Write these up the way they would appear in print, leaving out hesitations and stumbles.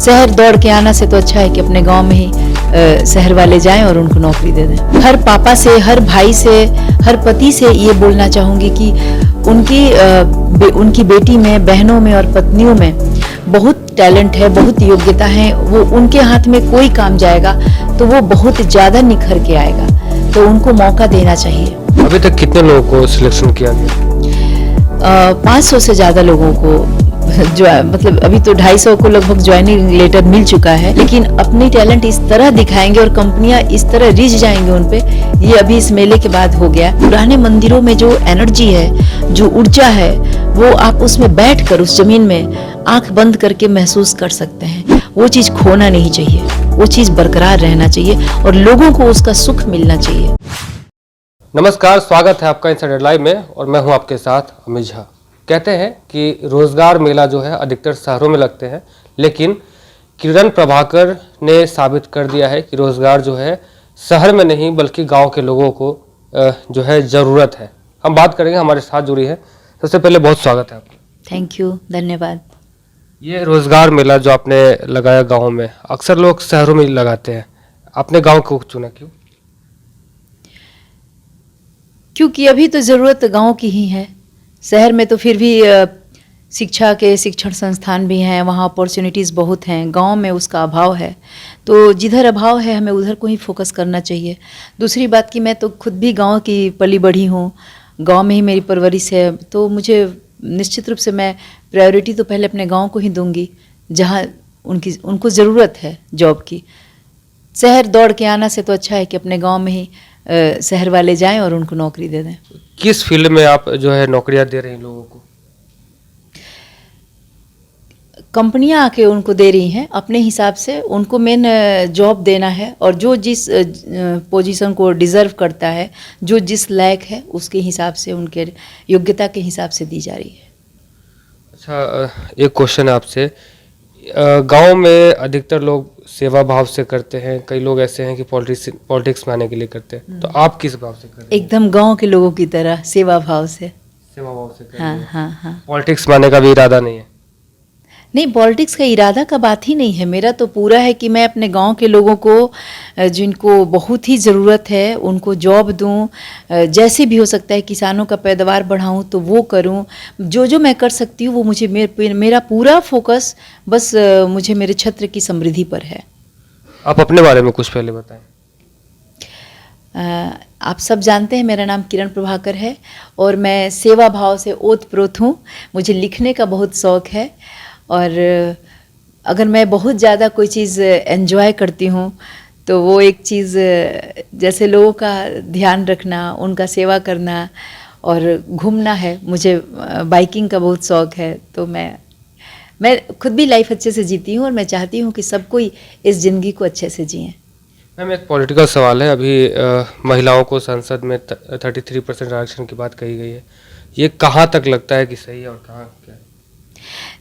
शहर दौड़ के आना से तो अच्छा है कि अपने गांव में ही शहर वाले जाएं और उनको नौकरी दे दें। हर पापा से, हर भाई से, हर पति से ये बोलना चाहूँगी कि उनकी बेटी में, बहनों में और पत्नियों में बहुत टैलेंट है, बहुत योग्यता है। वो उनके हाथ में कोई काम जाएगा तो वो बहुत ज़्यादा निखर के आएगा, तो उनको मौका देना चाहिए। अभी तक कितने लोगों को सिलेक्शन किया गया? 500 से ज़्यादा लोगों को जो मतलब अभी तो 250 को लगभग ज्वाइनिंग लेटर मिल चुका है, लेकिन अपनी टैलेंट इस तरह दिखाएंगे और कंपनियां इस तरह रिझ जाएंगे उन पे, ये अभी इस मेले के बाद हो गया। पुराने मंदिरों में जो एनर्जी है, जो ऊर्जा है, वो आप उसमें बैठकर उस जमीन में आंख बंद करके महसूस कर सकते हैं। वो चीज खोना नहीं चाहिए, वो चीज बरकरार रहना चाहिए और लोगों को उसका सुख मिलना चाहिए। नमस्कार, स्वागत है आपका इनसाइडर लाइव में और मैं हूं आपके साथ अमित झा। कहते हैं कि रोजगार मेला जो है अधिकतर शहरों में लगते हैं, लेकिन किरण प्रभाकर ने साबित कर दिया है कि रोजगार जो है शहर में नहीं बल्कि गांव के लोगों को जो है ज़रूरत है। हम बात करेंगे, हमारे साथ जुड़ी है। सबसे पहले बहुत स्वागत है आपका। थैंक यू, धन्यवाद। ये रोजगार मेला जो आपने लगाया गाँव में, अक्सर लोग शहरों में लगाते हैं, आपने गाँव को चुना क्यों? क्योंकि अभी तो ज़रूरत गांव की ही है। शहर में तो फिर भी शिक्षा के शिक्षण संस्थान भी हैं, वहाँ अपॉर्चुनिटीज़ बहुत हैं। गांव में उसका अभाव है, तो जिधर अभाव है हमें उधर को ही फोकस करना चाहिए। दूसरी बात कि मैं तो खुद भी गांव की पली बढ़ी हूँ, गांव में ही मेरी परवरिश है, तो मुझे निश्चित रूप से मैं प्रायोरिटी तो पहले अपने गाँव को ही दूँगी, जहाँ उनको ज़रूरत है जॉब की। शहर दौड़ के आना से तो अच्छा है कि अपने गाँव में ही शहर वाले जाएं और उनको नौकरी दे दें। किस फील्ड में आप जो है नौकरियां दे रहे हैं लोगों को? कंपनियां आके उनको दे रही हैं अपने हिसाब से, उनको मेन जॉब देना है और जो जिस पोजीशन को डिज़र्व करता है, जो जिस लायक है, उसके हिसाब से, उनके योग्यता के हिसाब से दी जा रही है। अच्छा, एक क्वेश्चन है आपसे। गांव में अधिकतर लोग सेवा भाव से करते हैं, कई लोग ऐसे हैं कि पॉलिटिक्स में आने के लिए करते हैं, तो आप किस भाव से कर रहे हैं? एकदम गांव के लोगों की तरह सेवा भाव से। सेवा भाव से कर रहे हाँ हैं। हाँ हाँ। पॉलिटिक्स में आने का भी इरादा नहीं है? नहीं, पॉलिटिक्स का इरादा का बात ही नहीं है। मेरा तो पूरा है कि मैं अपने गांव के लोगों को, जिनको बहुत ही ज़रूरत है, उनको जॉब दूं। जैसे भी हो सकता है, किसानों का पैदावार बढ़ाऊं तो वो करूं। जो जो मैं कर सकती हूं वो मुझे, मेरा पूरा फोकस बस मुझे मेरे क्षेत्र की समृद्धि पर है। आप अपने बारे में कुछ पहले बताएं। आप सब जानते हैं मेरा नाम किरण प्रभाकर है और मैं सेवा भाव से ओतप्रोत हूँ। मुझे लिखने का बहुत शौक़ है और अगर मैं बहुत ज़्यादा कोई चीज़ एंजॉय करती हूँ तो वो एक चीज़, जैसे लोगों का ध्यान रखना, उनका सेवा करना और घूमना है। मुझे बाइकिंग का बहुत शौक़ है, तो मैं खुद भी लाइफ अच्छे से जीती हूँ और मैं चाहती हूँ कि सब कोई इस ज़िंदगी को अच्छे से जिएं। मैम, एक पॉलिटिकल सवाल है। अभी महिलाओं को संसद में 33% आरक्षण की बात कही गई है, ये कहाँ तक लगता है कि सही है और कहाँ क्या है?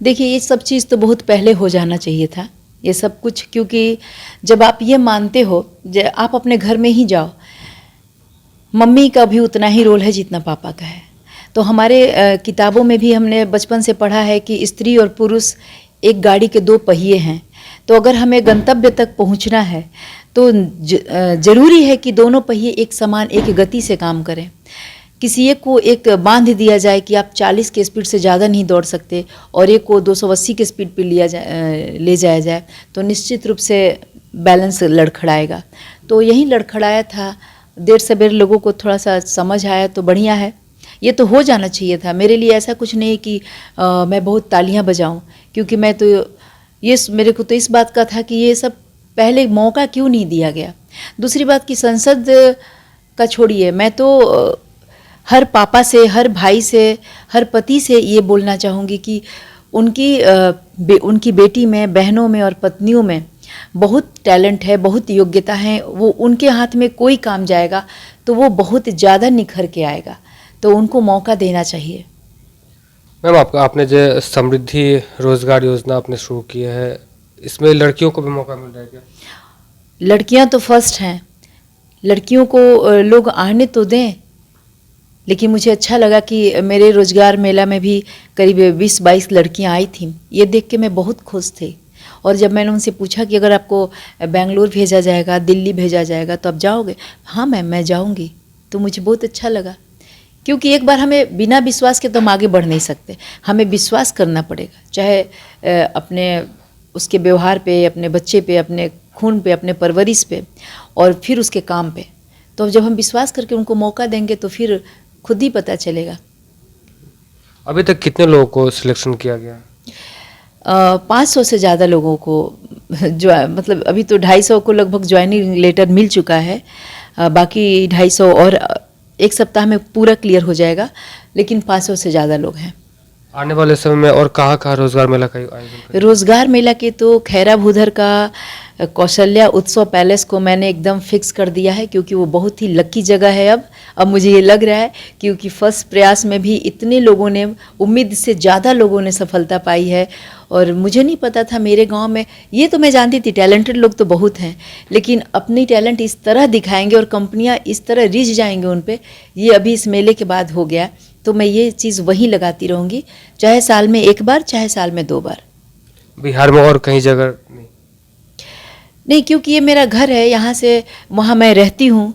देखिए, ये सब चीज़ तो बहुत पहले हो जाना चाहिए था, ये सब कुछ, क्योंकि जब आप ये मानते हो, आप अपने घर में ही जाओ, मम्मी का भी उतना ही रोल है जितना पापा का है। तो हमारे किताबों में भी हमने बचपन से पढ़ा है कि स्त्री और पुरुष एक गाड़ी के दो पहिए हैं। तो अगर हमें गंतव्य तक पहुंचना है तो ज़रूरी है कि दोनों पहिए एक समान, एक गति से काम करें। किसी एक को एक बांध दिया जाए कि आप 40 के स्पीड से ज़्यादा नहीं दौड़ सकते और एक को 280 के स्पीड पर ले जाया जाए तो निश्चित रूप से बैलेंस लड़खड़ाएगा। तो यही लड़खड़ाया था, देर सवेर लोगों को थोड़ा सा समझ आया तो बढ़िया है। ये तो हो जाना चाहिए था। मेरे लिए ऐसा कुछ नहीं कि मैं बहुत तालियां बजाऊं, क्योंकि मैं तो मेरे को तो इस बात का था कि ये सब पहले मौका क्यों नहीं दिया गया। दूसरी बात कि संसद का छोड़िए, मैं तो हर पापा से, हर भाई से, हर पति से ये बोलना चाहूँगी कि उनकी बेटी में, बहनों में और पत्नियों में बहुत टैलेंट है, बहुत योग्यता है। वो उनके हाथ में कोई काम जाएगा तो वो बहुत ज़्यादा निखर के आएगा, तो उनको मौका देना चाहिए। मैम, आपने जो समृद्धि रोजगार योजना आपने शुरू की है, इसमें लड़कियों को भी मौका मिल रहा है क्या? लड़कियां तो फर्स्ट हैं, लड़कियों को लोग आने तो दें, लेकिन मुझे अच्छा लगा कि मेरे रोजगार मेला में भी करीब 20-22 लड़कियां आई थीं। ये देख के मैं बहुत खुश थी और जब मैंने उनसे पूछा कि अगर आपको बेंगलोर भेजा जाएगा, दिल्ली भेजा जाएगा तो आप जाओगे? हाँ मैम मैं जाऊँगी। तो मुझे बहुत अच्छा लगा, क्योंकि एक बार हमें बिना विश्वास के तो हम आगे बढ़ नहीं सकते, हमें विश्वास करना पड़ेगा, चाहे अपने उसके व्यवहार पे, अपने बच्चे पे, अपने खून पे, अपने परवरिश पे, और फिर उसके काम पे। तो जब हम विश्वास करके उनको मौका देंगे तो फिर खुद ही पता चलेगा। अभी तक कितने लोगों को सिलेक्शन किया गया है? 500 से ज़्यादा लोगों को जो मतलब अभी तो 250 को लगभग ज्वाइनिंग लेटर मिल चुका है, बाकी 250 और एक सप्ताह में पूरा क्लियर हो जाएगा, लेकिन 500 से ज़्यादा लोग हैं। आने वाले समय में और कहाँ रोजगार मेला का आयोजन करेंगे? रोजगार मेला के तो खैरा भूधर का कौशल्या उत्सव पैलेस को मैंने एकदम फिक्स कर दिया है, क्योंकि वो बहुत ही लकी जगह है। अब मुझे ये लग रहा है, क्योंकि फर्स्ट प्रयास में भी इतने लोगों ने, उम्मीद से ज़्यादा लोगों ने सफलता पाई है। और मुझे नहीं पता था मेरे गांव में, ये तो मैं जानती थी टैलेंटेड लोग तो बहुत हैं, लेकिन अपनी टैलेंट इस तरह दिखाएंगे और कंपनियां इस तरह रिझ जाएंगे उन पे, ये अभी इस मेले के बाद हो गया। तो मैं ये चीज़ वहीं लगाती रहूँगी, चाहे साल में 1 बार, चाहे साल में 2 बार। बिहार में और कहीं जगह नहीं, क्योंकि ये मेरा घर है, यहाँ से वहाँ मैं रहती हूँ,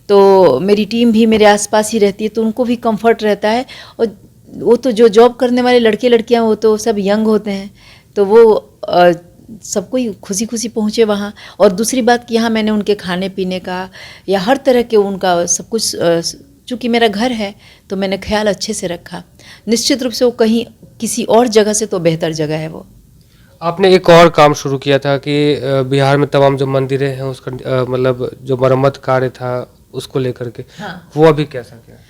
तो मेरी टीम भी मेरे आसपास ही रहती है, तो उनको भी कंफर्ट रहता है। और वो तो जो जॉब करने वाले लड़के लड़कियाँ, वो तो सब यंग होते हैं, तो वो सबको ही खुशी खुशी पहुँचे वहाँ। और दूसरी बात कि यहाँ मैंने उनके खाने पीने का या हर तरह के उनका सब कुछ, चूँकि मेरा घर है तो मैंने ख्याल अच्छे से रखा। निश्चित रूप से वो कहीं किसी और जगह से तो बेहतर जगह है वो। आपने एक और काम शुरू किया था कि बिहार में तमाम जो मंदिरें हैं उसका मतलब जो मरम्मत कार्य था उसको लेकर के, हाँ। वो अभी कैसा क्या है?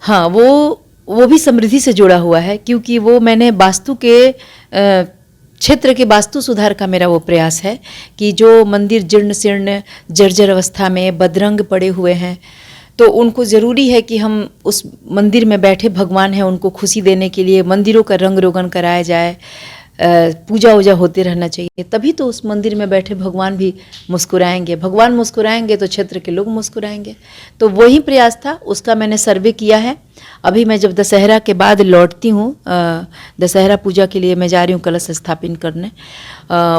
हाँ, वो भी समृद्धि से जुड़ा हुआ है, क्योंकि वो मैंने वास्तु के क्षेत्र के वास्तु सुधार का मेरा वो प्रयास है कि जो मंदिर जीर्ण शीर्ण जर्जर अवस्था में बदरंग पड़े हुए हैं, तो उनको ज़रूरी है कि हम उस मंदिर में बैठे भगवान हैं, उनको खुशी देने के लिए मंदिरों का रंग रोगन कराया जाए, पूजा वूजा होते रहना चाहिए, तभी तो उस मंदिर में बैठे भगवान भी मुस्कुराएंगे। भगवान मुस्कुराएंगे तो क्षेत्र के लोग मुस्कुराएंगे। तो वही प्रयास था, उसका मैंने सर्वे किया है। अभी मैं जब दशहरा के बाद लौटती हूँ, दशहरा पूजा के लिए मैं जा रही हूँ कलश स्थापन करने,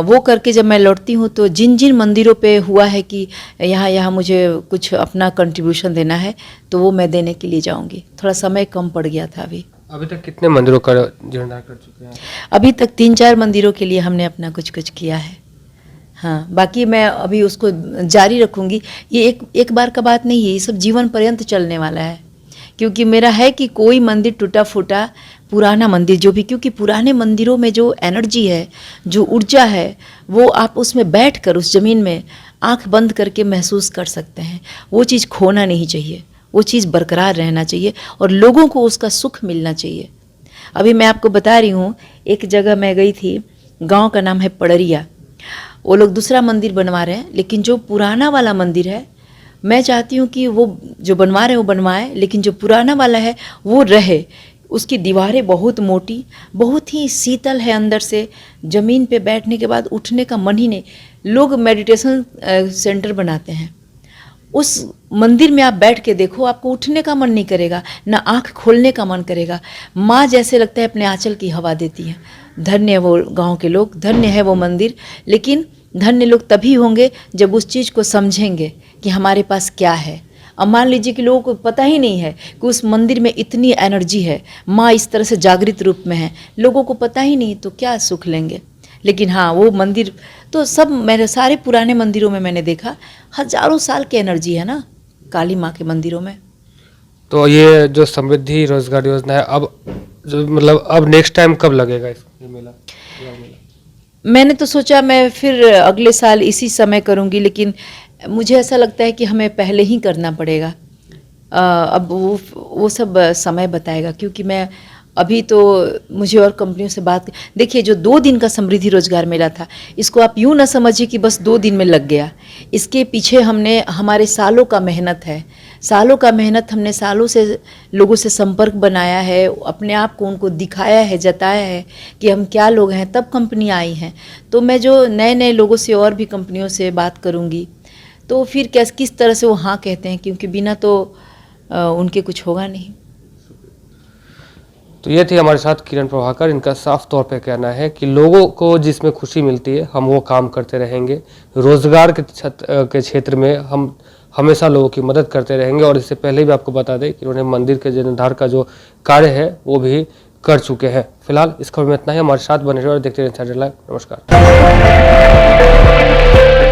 वो करके जब मैं लौटती हूँ तो जिन जिन मंदिरों पे हुआ है कि यहाँ मुझे कुछ अपना कंट्रीब्यूशन देना है, तो वो मैं देने के लिए जाऊँगी। थोड़ा समय कम पड़ गया था अभी तक कितने मंदिरों का जीर्णोद्धार कर चुके हैं? अभी तक 3-4 मंदिरों के लिए हमने अपना कुछ किया है। हाँ, बाकी मैं अभी उसको जारी रखूँगी। ये एक बार का बात नहीं है, ये सब जीवन पर्यंत चलने वाला है। क्योंकि मेरा है कि कोई मंदिर टूटा फूटा पुराना मंदिर जो भी, क्योंकि पुराने मंदिरों में जो एनर्जी है, जो ऊर्जा है, वो आप उसमें बैठकर उस ज़मीन में आंख बंद करके महसूस कर सकते हैं। वो चीज़ खोना नहीं चाहिए, वो चीज़ बरकरार रहना चाहिए और लोगों को उसका सुख मिलना चाहिए। अभी मैं आपको बता रही हूँ, एक जगह मैं गई थी, गांव का नाम है पड़रिया। वो लोग दूसरा मंदिर बनवा रहे हैं, लेकिन जो पुराना वाला मंदिर है, मैं चाहती हूँ कि वो जो बनवा रहे हैं वो बनवाएं, लेकिन जो पुराना वाला है वो रहे। उसकी दीवारें बहुत मोटी, बहुत ही शीतल है अंदर से, ज़मीन पे बैठने के बाद उठने का मन ही नहीं। लोग मेडिटेशन सेंटर बनाते हैं, उस मंदिर में आप बैठ के देखो, आपको उठने का मन नहीं करेगा, ना आँख खोलने का मन करेगा। माँ जैसे लगता है अपने आंचल की हवा देती है। धन्य है वो गांव के लोग, धन्य है वो मंदिर। लेकिन धन्य लोग तभी होंगे जब उस चीज़ को समझेंगे कि हमारे पास क्या है। अब मान लीजिए कि लोगों को पता ही नहीं है कि उस मंदिर में इतनी एनर्जी है, माँ इस तरह से जागृत रूप में है, लोगों को पता ही नहीं, तो क्या सुख लेंगे। लेकिन हाँ, वो मंदिर तो सब, मेरे सारे पुराने मंदिरों में मैंने देखा हजारों साल की एनर्जी है ना काली माँ के मंदिरों में। तो ये जो समृद्धि रोजगार योजना है, अब जो मतलब अब नेक्स्ट टाइम कब लगेगा ये मेला? मैंने तो सोचा मैं फिर अगले साल इसी समय करूँगी, लेकिन मुझे ऐसा लगता है कि हमें पहले ही करना पड़ेगा। अब वो सब समय बताएगा, क्योंकि मैं अभी तो मुझे और कंपनियों से बात, देखिए जो 2 दिन का समृद्धि रोजगार मेला था, इसको आप यूँ ना समझिए कि बस 2 दिन में लग गया। इसके पीछे हमने हमारे सालों का मेहनत है, सालों का मेहनत, हमने सालों से लोगों से संपर्क बनाया है, अपने आप को उनको दिखाया है, जताया है कि हम क्या लोग हैं, तब कंपनियाँ आई हैं। तो मैं जो नए नए लोगों से और भी कंपनियों से बात करूँगी, तो फिर किस तरह से वो हाँ कहते हैं, क्योंकि बिना तो उनके कुछ होगा नहीं। तो ये थी हमारे साथ किरण प्रभाकर। इनका साफ तौर पे कहना है कि लोगों को जिसमें खुशी मिलती है हम वो काम करते रहेंगे। रोजगार के क्षेत्र में हम हमेशा लोगों की मदद करते रहेंगे। और इससे पहले भी आपको बता दें कि उन्होंने मंदिर के जीर्णोद्धार का जो कार्य है वो भी कर चुके हैं। फिलहाल इस खबर में इतना ही। हमारे साथ बने रहे और देखते रहे लाइव। नमस्कार।